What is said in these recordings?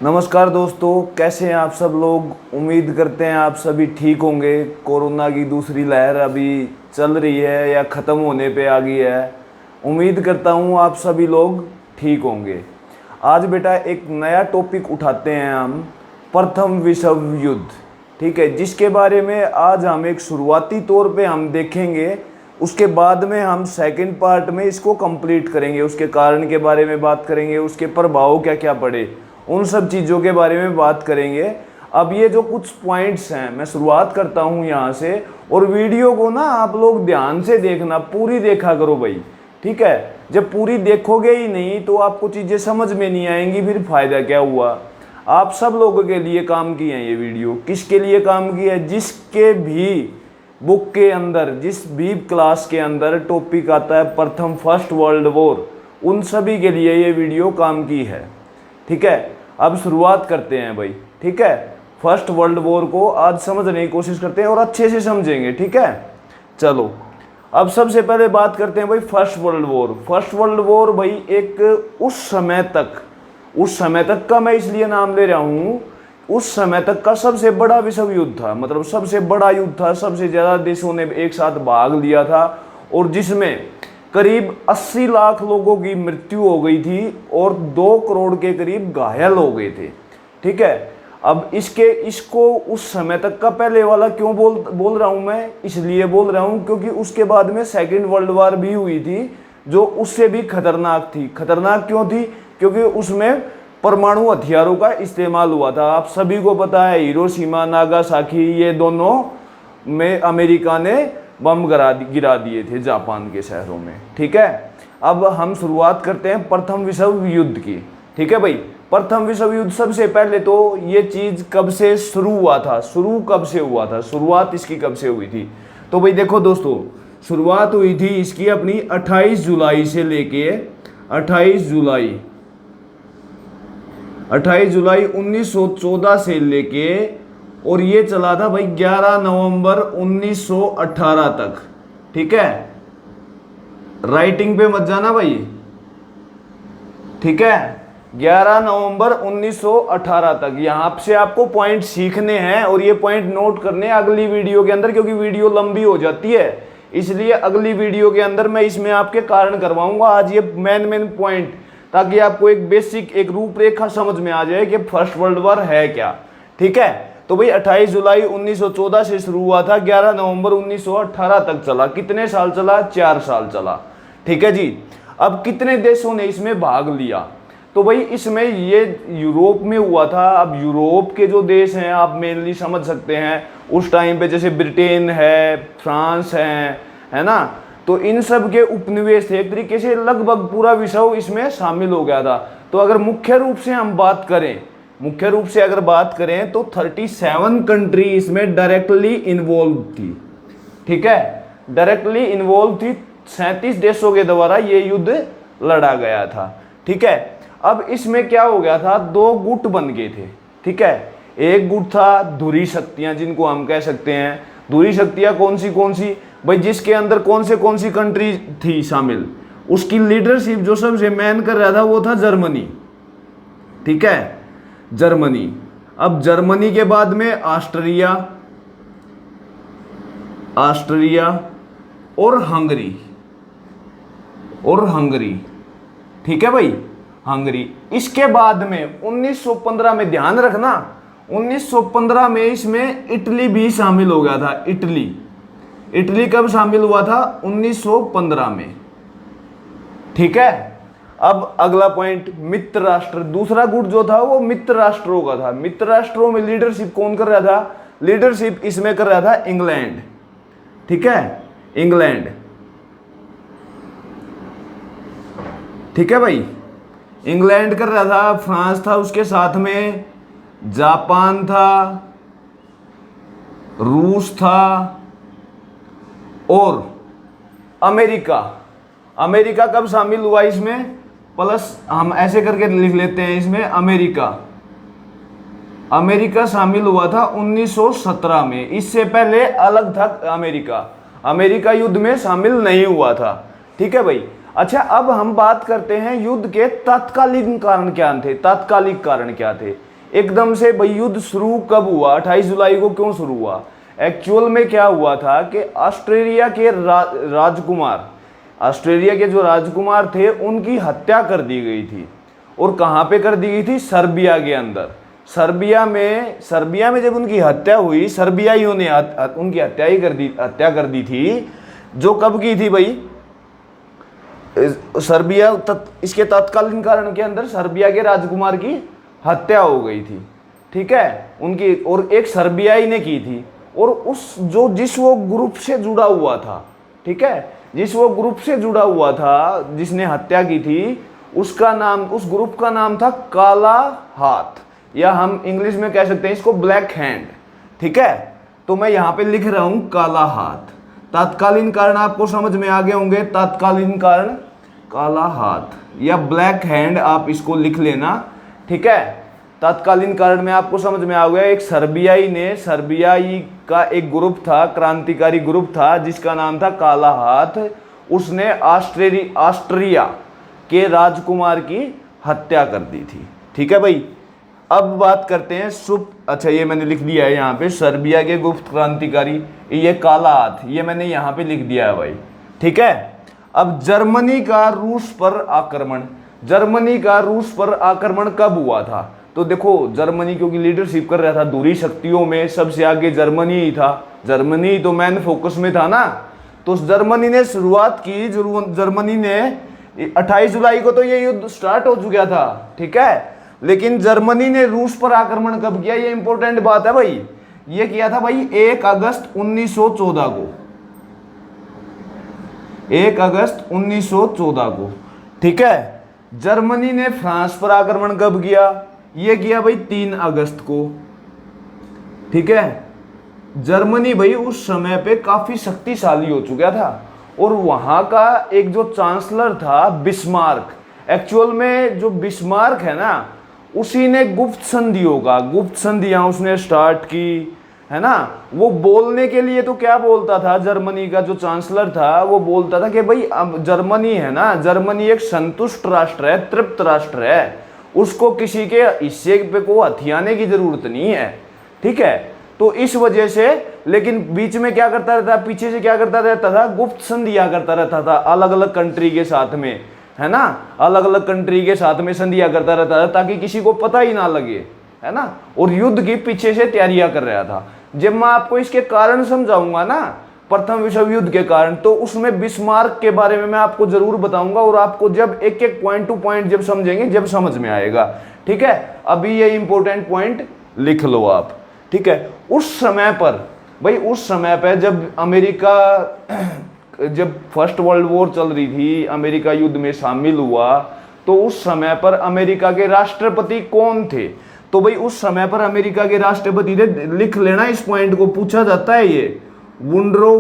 नमस्कार दोस्तों, कैसे हैं आप सब लोग। उम्मीद करते हैं आप सभी ठीक होंगे। कोरोना की दूसरी लहर अभी चल रही है या ख़त्म होने पे आ गई है। उम्मीद करता हूँ आप सभी लोग ठीक होंगे। आज बेटा एक नया टॉपिक उठाते हैं हम, प्रथम विश्व युद्ध। ठीक है, जिसके बारे में आज हम एक शुरुआती तौर पे हम देखेंगे। उसके बाद में हम सेकंड पार्ट में इसको कंप्लीट करेंगे, उसके कारण के बारे में बात करेंगे, उसके प्रभाव क्या क्या पड़े, उन सब चीज़ों के बारे में बात करेंगे। अब ये जो कुछ पॉइंट्स हैं मैं शुरुआत करता हूँ यहाँ से, और वीडियो को ना आप लोग ध्यान से देखना, पूरी देखा करो भाई। ठीक है, जब पूरी देखोगे ही नहीं तो आपको चीज़ें समझ में नहीं आएंगी, फिर फायदा क्या हुआ। आप सब लोगों के लिए काम की है ये वीडियो। किसके लिए काम की है? जिसके भी बुक के अंदर, जिस भी क्लास के अंदर टॉपिक आता है प्रथम फर्स्ट वर्ल्ड वॉर, उन सभी के लिए ये वीडियो काम की है। ठीक है, अब शुरुआत करते हैं भाई। ठीक है, फर्स्ट वर्ल्ड वॉर को आज समझने की कोशिश करते हैं और अच्छे से समझेंगे। ठीक है, चलो अब सबसे पहले बात करते हैं भाई first world war. First world war भाई एक उस समय तक का मैं इसलिए नाम ले रहा हूँ, उस समय तक का सबसे बड़ा विश्व युद्ध था। मतलब सबसे बड़ा युद्ध था, सबसे ज़्यादा देशों ने एक साथ भाग लिया था, और जिसमें करीब 80 लाख लोगों की मृत्यु हो गई थी और 2 करोड़ के करीब घायल हो गए थे। ठीक है, अब इसको उस समय तक का पहले वाला क्यों बोल रहा हूँ मैं? इसलिए बोल रहा हूँ क्योंकि उसके बाद में सेकेंड वर्ल्ड वार भी हुई थी, जो उससे भी खतरनाक थी। खतरनाक क्यों थी? क्योंकि उसमें परमाणु हथियारों का इस्तेमाल हुआ था। आप सभी को पता है, हिरोशिमा नागासाकी ये दोनों में अमेरिका ने बम गिरा दिए थे जापान के शहरों में। ठीक है, अब हम शुरुआत करते हैं प्रथम विश्व युद्ध की। ठीक है भाई, प्रथम विश्व युद्ध सबसे पहले तो ये चीज़ कब से शुरू हुआ था, कब से हुआ था, शुरुआत इसकी कब से हुई थी? तो भाई देखो दोस्तों, शुरुआत हुई थी इसकी अपनी 28 जुलाई से लेके 28 जुलाई 1914 से लेके, और ये चला था भाई 11 नवंबर 1918 तक। ठीक है, राइटिंग पे मत जाना भाई। ठीक है, 11 नवंबर 1918 तक। यहाँ से आपको पॉइंट सीखने हैं और ये पॉइंट नोट करने हैं अगली वीडियो के अंदर, क्योंकि वीडियो लंबी हो जाती है, इसलिए अगली वीडियो के अंदर मैं इसमें आपके कारण करवाऊंगा। आज ये मेन पॉइंट, ताकि आपको एक बेसिक, एक रूपरेखा समझ में आ जाए कि फर्स्ट वर्ल्ड वॉर है क्या। ठीक है, तो भाई 28 जुलाई 1914 से शुरू हुआ था, 11 नवंबर 1918 तक चला। कितने साल चला? 4 साल चला। ठीक है जी, अब कितने देशों ने इसमें भाग लिया? तो भाई इसमें ये यूरोप में हुआ था। अब यूरोप के जो देश हैं आप मेनली समझ सकते हैं उस टाइम पे, जैसे ब्रिटेन है, फ्रांस है ना, तो इन सब के उपनिवेश थे। एक तरीके से लगभग पूरा विश्व इसमें शामिल हो गया था। तो अगर मुख्य रूप से अगर बात करें तो 37 कंट्री इसमें डायरेक्टली इन्वॉल्व थी। ठीक है, डायरेक्टली इन्वॉल्व थी। 37 देशों के द्वारा ये युद्ध लड़ा गया था। ठीक है, अब इसमें क्या हो गया था, 2 गुट बन गए थे। ठीक है, एक गुट था धुरी शक्तियां, जिनको हम कह सकते हैं धुरी शक्तियां। कौन सी भाई? जिसके अंदर कौन सी कंट्री थी शामिल, उसकी लीडरशिप जो सबसे मैन कर रहा था वो था जर्मनी। ठीक है, जर्मनी। अब जर्मनी के बाद में ऑस्ट्रिया और हंगरी। ठीक है भाई, हंगरी। इसके बाद में 1915 में, ध्यान रखना, 1915 में इसमें इटली भी शामिल हो गया था। इटली कब शामिल हुआ था? 1915 में। ठीक है, अब अगला पॉइंट, मित्र राष्ट्र। दूसरा गुट जो था वो मित्र राष्ट्रों का था। मित्र राष्ट्रों में लीडरशिप कौन कर रहा था? लीडरशिप इसमें कर रहा था इंग्लैंड। ठीक है, इंग्लैंड। ठीक है भाई, इंग्लैंड कर रहा था। फ्रांस था उसके साथ में, जापान था, रूस था, और अमेरिका कब शामिल हुआ इसमें? प्लस हम ऐसे करके लिख लेते हैं इसमें, अमेरिका शामिल हुआ था 1917 में। इससे पहले अलग था अमेरिका युद्ध में शामिल नहीं हुआ था। ठीक है भाई, अच्छा, अब हम बात करते हैं युद्ध के तात्कालिक कारण क्या थे। तात्कालिक कारण क्या थे? एकदम से भाई युद्ध शुरू कब हुआ, 28 जुलाई को क्यों शुरू हुआ? एक्चुअल में क्या हुआ था कि ऑस्ट्रेलिया के राजकुमार, ऑस्ट्रेलिया के जो राजकुमार थे उनकी हत्या कर दी गई थी। और कहाँ पे कर दी गई थी? सर्बिया के अंदर। सर्बिया में जब उनकी हत्या हुई, सर्बियाइयों ने उनकी हत्या कर दी थी। जो कब की थी भाई? इसके तत्कालीन कारण के अंदर सर्बिया के राजकुमार की हत्या हो गई थी, ठीक है, उनकी, और एक सर्बियाई ने की थी। और जिस वो ग्रुप से जुड़ा हुआ था, ठीक है, जिस वो ग्रुप से जुड़ा हुआ था जिसने हत्या की थी, उसका नाम, उस ग्रुप का नाम था काला हाथ, या हम इंग्लिश में कह सकते हैं इसको ब्लैक हैंड, ठीक है। तो मैं यहां पे लिख रहा हूं काला हाथ। तात्कालीन कारण आपको समझ में आ गए होंगे। तात्कालीन कारण काला हाथ या ब्लैक हैंड, आप इसको लिख लेना, ठीक है। तात्कालीन कारण में आपको समझ में आ गया, एक सर्बियाई का एक ग्रुप था, क्रांतिकारी ग्रुप था जिसका नाम था काला हाथ। उसने ऑस्ट्रिया के राजकुमार की हत्या कर दी थी, ठीक है भाई। अब बात करते हैं अच्छा, ये मैंने लिख दिया है यहाँ पे, सर्बिया के गुप्त क्रांतिकारी, ये काला हाथ, ये मैंने यहाँ पे लिख दिया है भाई, ठीक है। अब जर्मनी का रूस पर आक्रमण, जर्मनी का रूस पर आक्रमण कब हुआ था? तो देखो, जर्मनी क्योंकि लीडरशिप कर रहा था दूरी शक्तियों में, सबसे आगे जर्मनी ही था, जर्मनी तो मैन फोकस में था ना। तो जर्मनी ने शुरुआत की, जर्मनी ने 28 जुलाई को तो ये युद्ध स्टार्ट हो चुका था, ठीक है, लेकिन जर्मनी ने रूस पर आक्रमण कब किया? ये इंपॉर्टेंट बात है भाई। ये किया था भाई 1 अगस्त 1914 को, 1 अगस्त 1914 को, ठीक है। जर्मनी ने फ्रांस पर आक्रमण कब किया? ये किया भाई 3 अगस्त को, ठीक है। जर्मनी भाई उस समय पे काफी शक्तिशाली हो चुका था, और वहां का एक जो चांसलर था बिस्मार्क, एक्चुअल में जो बिस्मार्क है ना, उसी ने गुप्त संधियां उसने स्टार्ट की, है ना। वो बोलने के लिए तो क्या बोलता था, जर्मनी का जो चांसलर था वो बोलता था कि भाई अब जर्मनी है ना, जर्मनी एक संतुष्ट राष्ट्र है, तृप्त राष्ट्र है, उसको किसी के हिस्से पे को हथियाने की जरूरत नहीं है, ठीक है। तो इस वजह से, लेकिन बीच में क्या करता रहता, पीछे से क्या करता रहता था, गुप्त संधियां करता रहता था अलग अलग कंट्री के साथ में, है ना, अलग अलग कंट्री के साथ में संधियां करता रहता था ताकि किसी को पता ही ना लगे, है ना। और युद्ध की पीछे से तैयारियां कर रहा था। जब मैं आपको इसके कारण समझाऊंगा ना, प्रथम विश्व युद्ध के कारण, तो उसमें बिस्मार्क के बारे में मैं आपको जरूर बताऊंगा, और आपको जब एक एक पॉइंट टू पॉइंट जब समझेंगे, जब समझ में आएगा, ठीक है। अभी ये इंपॉर्टेंट पॉइंट लिख लो आप, ठीक है। उस समय पर भाई, उस समय पर जब अमेरिका, जब फर्स्ट वर्ल्ड वॉर चल रही थी, अमेरिका युद्ध में शामिल हुआ, तो उस समय पर अमेरिका के राष्ट्रपति कौन थे? तो भाई उस समय पर अमेरिका के राष्ट्रपति थे, लिख लेना इस पॉइंट को, पूछा जाता है ये, वुडरो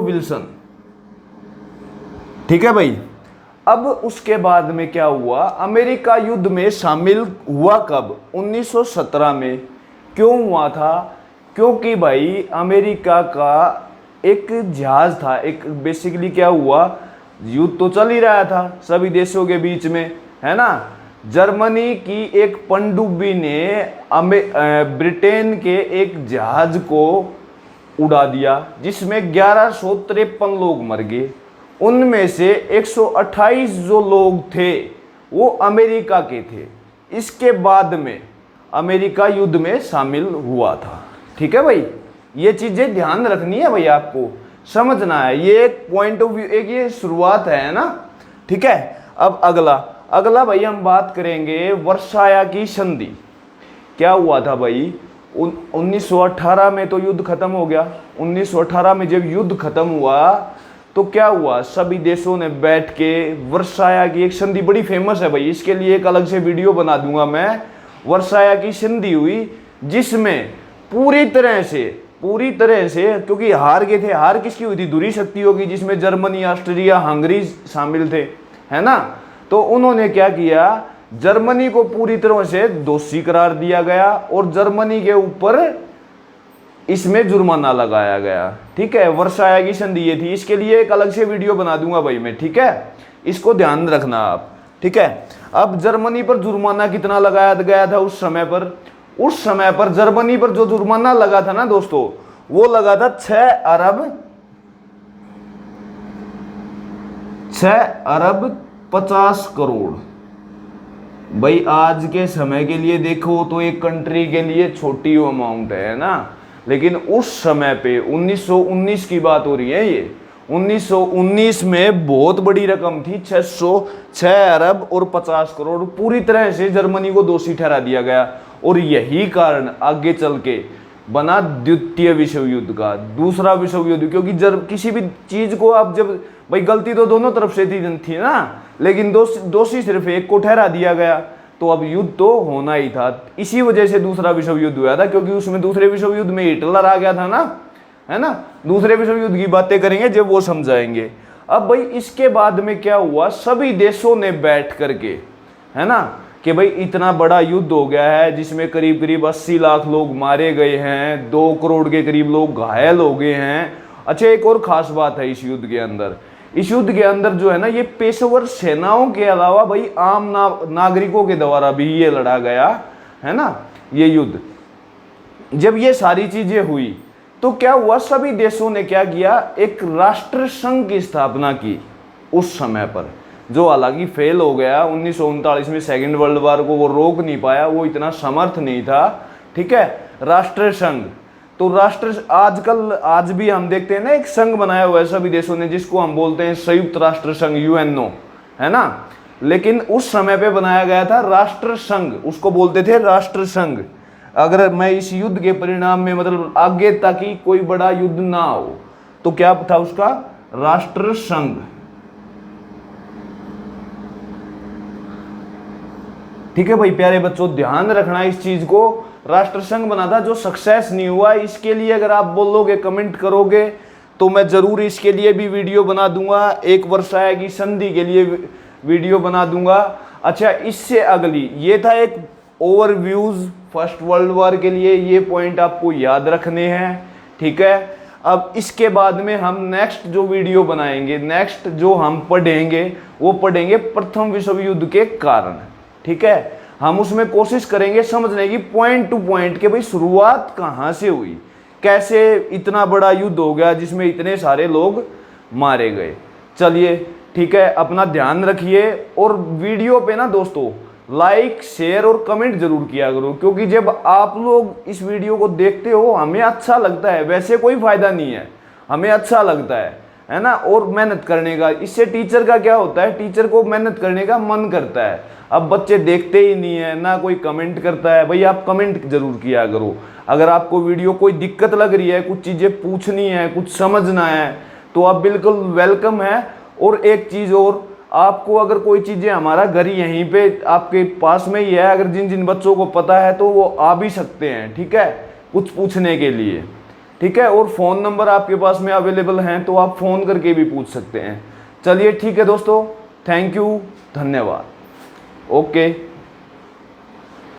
विल्सन, ठीक है भाई। अब उसके बाद में क्या हुआ, अमेरिका युद्ध में शामिल हुआ कब? 1917 में। क्यों हुआ था? क्योंकि भाई अमेरिका का एक जहाज था, एक बेसिकली क्या हुआ, युद्ध तो चल ही रहा था सभी देशों के बीच में, है ना। जर्मनी की एक पनडुब्बी ने ब्रिटेन के एक जहाज को उड़ा दिया, जिसमें 1153 लोग मर गए। उनमें से 128 जो लोग थे वो अमेरिका के थे। इसके बाद में अमेरिका युद्ध में शामिल हुआ था, ठीक है भाई। ये चीजें ध्यान रखनी है भाई, आपको समझना है। ये एक पॉइंट ऑफ व्यू, एक ये शुरुआत है ना, ठीक है। अब अगला भाई हम बात करेंगे वर्साया की संधि। क्या हुआ था भाई, 1918 में तो युद्ध खत्म हो गया। 1918 में जब युद्ध खत्म हुआ तो क्या हुआ, सभी देशों ने बैठ के वर्साया की एक संधि, बड़ी फेमस है भाई, इसके लिए एक अलग से वीडियो बना दूंगा मैं। वर्साया की संधि हुई, जिसमें पूरी तरह से क्योंकि हार गए थे, हार किसकी हुई थी, दूरी शक्तियों की, जिसमें जर्मनी, ऑस्ट्रिया, हंगरी शामिल थे, है ना। तो उन्होंने क्या किया, जर्मनी को पूरी तरह से दोषी करार दिया गया और जर्मनी के ऊपर इसमें जुर्माना लगाया गया। ठीक है, वर्साय की संधि ये थी, इसके लिए एक अलग से वीडियो बना दूंगा भाई मैं। ठीक है, इसको ध्यान रखना आप। ठीक है, अब जर्मनी पर जुर्माना कितना लगाया गया था उस समय पर? उस समय पर जर्मनी पर जो जुर्माना लगा था ना दोस्तों, वो लगा था 6 अरब 50 करोड़। भाई आज के समय के लिए देखो तो एक कंट्री के लिए छोटी अमाउंट है ना, लेकिन उस समय पे 1919 की बात हो रही है ये, 1919 में बहुत बड़ी रकम थी। 6 अरब 50 करोड़ पूरी तरह से जर्मनी को दोषी ठहरा दिया गया। और यही कारण आगे चल के बना द्वितीय विश्व युद्ध का, दूसरा विश्व युद्ध। क्योंकि जब किसी भी चीज को आप जब, भाई गलती तो दोनों तरफ से थी ना, लेकिन दोषी सिर्फ एक को ठहरा दिया गया, तो अब युद्ध तो होना ही था। इसी वजह से दूसरा विश्व युद्ध हुआ था, क्योंकि उसमें दूसरे विश्व युद्ध में हिटलर आ गया था ना, है ना। दूसरे विश्व युद्ध की बातें करेंगे जब वो समझाएंगे। अब भाई इसके बाद में क्या हुआ, सभी देशों ने बैठ करके, है ना, कि भाई इतना बड़ा युद्ध हो गया है जिसमें करीब करीब 80 लाख लोग मारे गए हैं, 2 करोड़ के करीब लोग घायल हो गए हैं। अच्छा, एक और खास बात है इस युद्ध के अंदर, इस युद्ध के अंदर जो है ना, ये पेशेवर सेनाओं के अलावा भाई आम नागरिकों के द्वारा भी ये लड़ा गया, है ना, ये युद्ध। जब ये सारी चीजें हुई तो क्या हुआ, सभी देशों ने क्या किया, एक राष्ट्र संघ की स्थापना की उस समय पर, जो हालांकि फेल हो गया। 1939 में सेकेंड वर्ल्ड वॉर को वो रोक नहीं पाया, वो इतना समर्थ नहीं था। ठीक है, राष्ट्र संघ। तो राष्ट्र आजकल आज भी हम देखते हैं ना, एक संघ बनाया हुआ है सभी देशों ने, जिसको हम बोलते हैं संयुक्त राष्ट्र संघ, यूएनओ, है ना। लेकिन उस समय पे बनाया गया था राष्ट्र संघ, उसको बोलते थे राष्ट्र संघ। अगर मैं इस युद्ध के परिणाम में, मतलब आगे ताकि कोई बड़ा युद्ध ना हो, तो क्या था उसका, राष्ट्र संघ। ठीक है भाई प्यारे बच्चों, ध्यान रखना इस चीज को। राष्ट्र संघ बना था, जो सक्सेस नहीं हुआ। इसके लिए अगर आप बोलोगे, कमेंट करोगे, तो मैं जरूर इसके लिए भी वीडियो बना दूंगा। एक वर्साय की संधि के लिए वीडियो बना दूंगा। अच्छा, इससे अगली, ये था एक ओवरव्यूज फर्स्ट वर्ल्ड वॉर के लिए, ये पॉइंट आपको याद रखने हैं। ठीक है, अब इसके बाद में हम नेक्स्ट जो वीडियो बनाएंगे, नेक्स्ट जो हम पढ़ेंगे, वो पढ़ेंगे प्रथम विश्व युद्ध के कारण। ठीक है, हम उसमें कोशिश करेंगे समझने की पॉइंट टू पॉइंट कि भाई शुरुआत कहाँ से हुई, कैसे इतना बड़ा युद्ध हो गया जिसमें इतने सारे लोग मारे गए। चलिए ठीक है, अपना ध्यान रखिए। और वीडियो पे ना दोस्तों लाइक, शेयर और कमेंट जरूर किया करो, क्योंकि जब आप लोग इस वीडियो को देखते हो हमें अच्छा लगता है। वैसे कोई फायदा नहीं है, हमें अच्छा लगता है ना। और मेहनत करने का, इससे टीचर का क्या होता है, टीचर को मेहनत करने का मन करता है। अब बच्चे देखते ही नहीं है ना, कोई कमेंट करता है। भाई आप कमेंट जरूर किया करो। अगर आपको वीडियो कोई दिक्कत लग रही है, कुछ चीज़ें पूछनी है, कुछ समझना है, तो आप बिल्कुल वेलकम है। और एक चीज़ और, आपको अगर कोई चीज़ें, हमारा घर यहीं पे आपके पास में ही है, अगर जिन जिन बच्चों को पता है तो वो आ भी सकते हैं। ठीक है, कुछ पूछने के लिए। ठीक है, और फ़ोन नंबर आपके पास में अवेलेबल हैं, तो आप फ़ोन करके भी पूछ सकते हैं। चलिए ठीक है दोस्तों, थैंक यू, धन्यवाद। ओके।